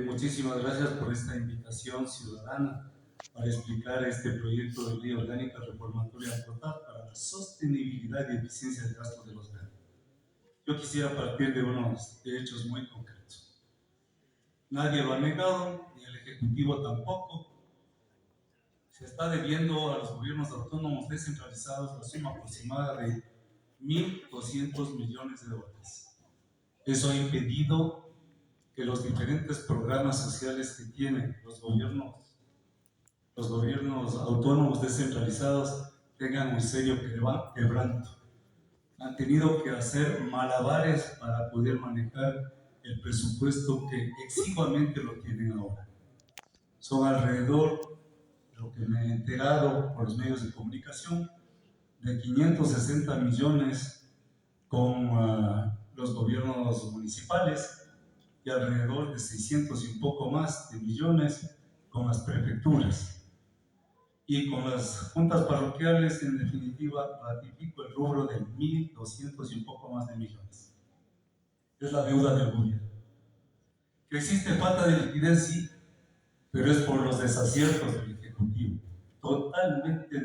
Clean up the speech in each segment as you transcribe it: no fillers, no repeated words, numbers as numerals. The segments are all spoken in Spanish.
Muchísimas gracias por esta invitación ciudadana para explicar este proyecto de ley orgánica reformatoria para la sostenibilidad y eficiencia del gasto de los GAN. Yo quisiera partir de unos hechos muy concretos. Nadie lo ha negado, ni el Ejecutivo tampoco. Se está debiendo a los gobiernos autónomos descentralizados la suma aproximada de 1.200 millones de dólares. Eso ha impedido que los diferentes programas sociales que tienen los gobiernos autónomos descentralizados tengan un serio quebranto. Han tenido que hacer malabares para poder manejar el presupuesto que exiguamente lo tienen ahora. Son alrededor, de lo que me he enterado por los medios de comunicación, de 560 millones con los gobiernos municipales, y alrededor de 600 y un poco más de millones con las prefecturas. Y con las juntas parroquiales, en definitiva, ratifico el rubro de 1.200 y un poco más de millones. Es la deuda del gobierno. Que existe falta de liquidez, sí, pero es por los desaciertos del Ejecutivo, totalmente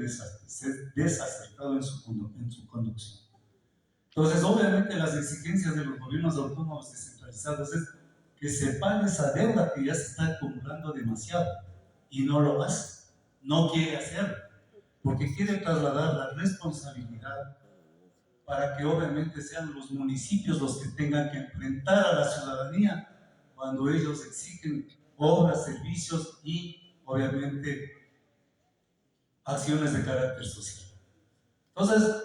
desacertado en su conducción. Entonces, obviamente, las exigencias de los gobiernos autónomos descentralizados es que se pague esa deuda que ya se está acumulando demasiado, y no lo hace, no quiere hacerlo, porque quiere trasladar la responsabilidad para que obviamente sean los municipios los que tengan que enfrentar a la ciudadanía cuando ellos exigen obras, servicios y obviamente acciones de carácter social. Entonces,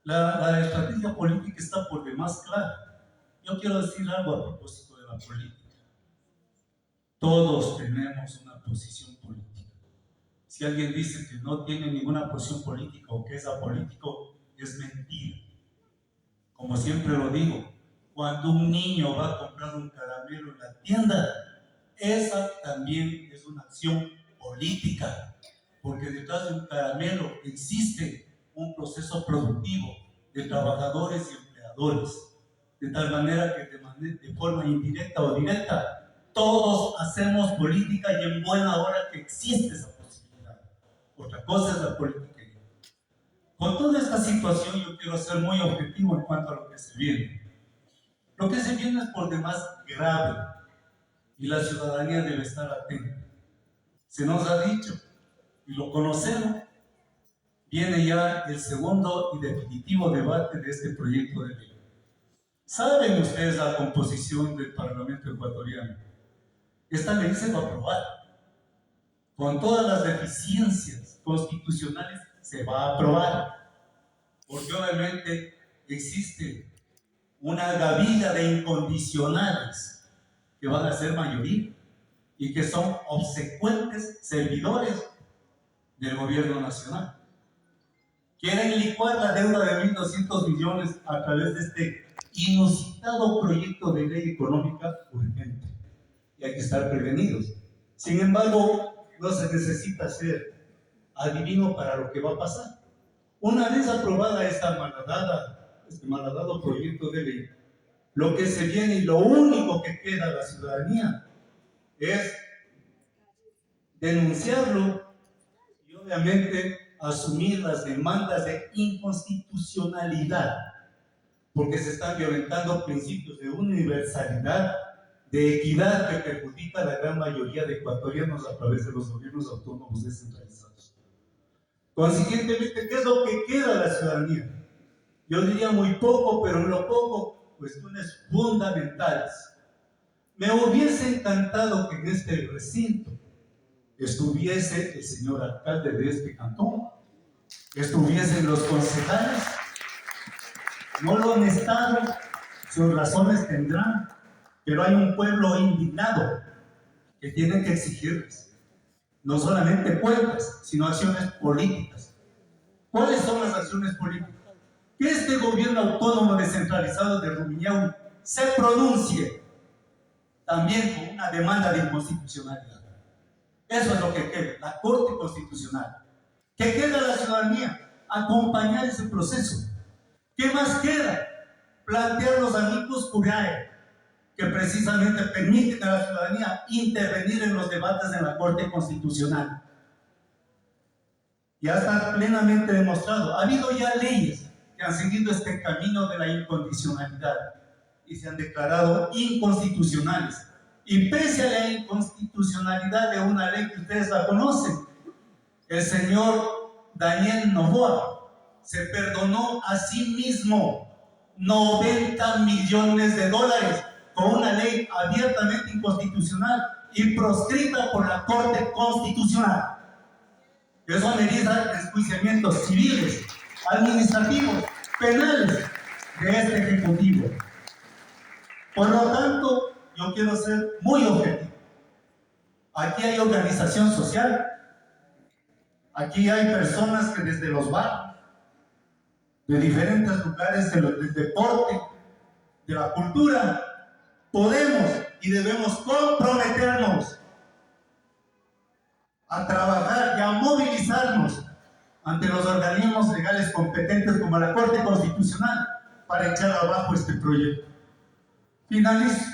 la estrategia política está por demás clara. Yo quiero decir algo a propósito de la política. Todos tenemos una posición política. Si alguien dice que no tiene ninguna posición política o que es apolítico, es mentira. Como siempre lo digo, cuando un niño va a comprar un caramelo en la tienda, esa también es una acción política, porque detrás de un caramelo existe un proceso productivo de trabajadores y empleadores, de tal manera que de forma indirecta o directa todos hacemos política, y en buena hora que existe esa posibilidad. Otra cosa es la política. Con toda esta situación yo quiero ser muy objetivo en cuanto a lo que se viene. Lo que se viene es por demás grave y la ciudadanía debe estar atenta. Se nos ha dicho, y lo conocemos, viene ya el segundo y definitivo debate de este proyecto de ley. ¿Saben ustedes la composición del Parlamento ecuatoriano? Esta ley se va a aprobar. Con todas las deficiencias constitucionales se va a aprobar. Porque obviamente existe una gavilla de incondicionales que van a ser mayoría y que son obsecuentes servidores del gobierno nacional. Quieren licuar la deuda de 1.200 millones a través de este inusitado proyecto de ley económica urgente. Y hay que estar prevenidos. Sin embargo, no se necesita ser adivino para lo que va a pasar. Una vez aprobada este malhadado proyecto de ley, lo que se viene y lo único que queda a la ciudadanía es denunciarlo y obviamente asumir las demandas de inconstitucionalidad, porque se están violentando principios de universalidad, de equidad, que perjudica a la gran mayoría de ecuatorianos a través de los gobiernos autónomos descentralizados. Consiguientemente, ¿qué es lo que queda a la ciudadanía? Yo diría muy poco, pero en lo poco, cuestiones fundamentales. Me hubiese encantado que en este recinto estuviese el señor alcalde de este cantón, estuviesen los concejales. No lo han estado, sus razones tendrán, pero hay un pueblo indignado que tiene que exigirles no solamente cuentas, sino acciones políticas. ¿Cuáles son las acciones políticas? Que este gobierno autónomo descentralizado de Rumiñahui se pronuncie también con una demanda de inconstitucionalidad. Eso es lo que queda, la Corte Constitucional. ¿Qué queda a la ciudadanía? Acompañar ese proceso. ¿Qué más queda? Plantear los amicus curiae, que precisamente permiten a la ciudadanía intervenir en los debates de la Corte Constitucional. Ya está plenamente demostrado. Ha habido ya leyes que han seguido este camino de la incondicionalidad y se han declarado inconstitucionales. Y pese a la inconstitucionalidad de una ley que ustedes la conocen, el señor Daniel Noboa se perdonó a sí mismo 90 millones de dólares con una ley abiertamente inconstitucional y proscrita por la Corte Constitucional. Eso amerita enjuiciamientos civiles, administrativos, penales de este Ejecutivo. Por lo tanto, yo quiero ser muy objetivo. Aquí hay organización social, aquí hay personas que desde los barrios, de diferentes lugares del deporte, de la cultura, podemos y debemos comprometernos a trabajar y a movilizarnos ante los organismos legales competentes como la Corte Constitucional para echar abajo este proyecto. Finalizo.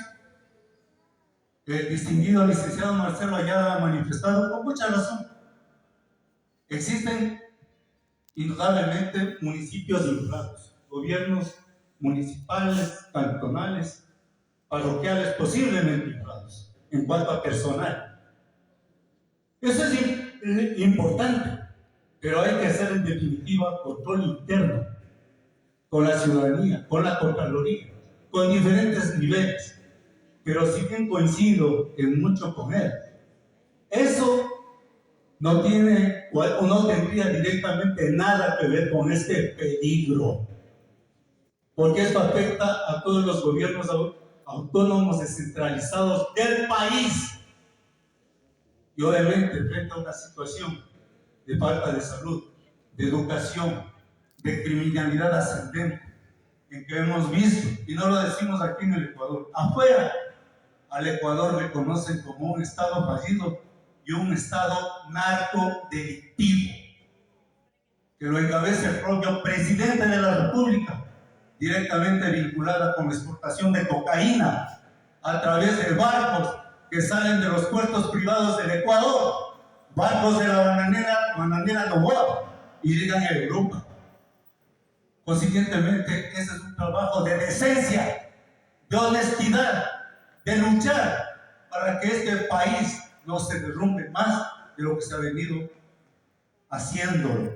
El distinguido licenciado Marcelo Ayala ha manifestado con mucha razón. Existen indudablemente municipios inflados, gobiernos municipales, cantonales, parroquiales posiblemente inflados en cuanto a personal. Eso es importante, pero hay que hacer en definitiva control interno con la ciudadanía, con la Contraloría, con diferentes niveles. Pero si bien coincido en mucho con él, eso no tiene o no tendría directamente nada que ver con este peligro, porque esto afecta a todos los gobiernos autónomos descentralizados del país. Y obviamente frente a una situación de falta de salud, de educación, de criminalidad ascendente, en que hemos visto, y no lo decimos aquí en el Ecuador, afuera, al Ecuador le conocen como un Estado fallido y un Estado narcodelictivo, que lo encabeza el propio presidente de la República, directamente vinculada con la exportación de cocaína a través de barcos que salen de los puertos privados del Ecuador, barcos de la bananera Noboa, y llegan a Europa. Consiguientemente, ese es un trabajo de decencia, de honestidad, de luchar para que este país no se derrumbe más de lo que se ha venido haciéndolo.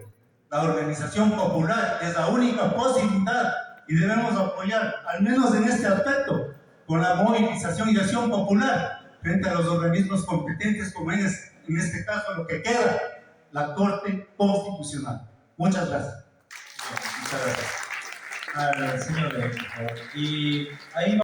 La organización popular es la única posibilidad y debemos apoyar, al menos en este aspecto, con la movilización y acción popular frente a los organismos competentes, como en este caso lo que queda, la Corte Constitucional. Muchas gracias. Muchas gracias. Al señor, y ahí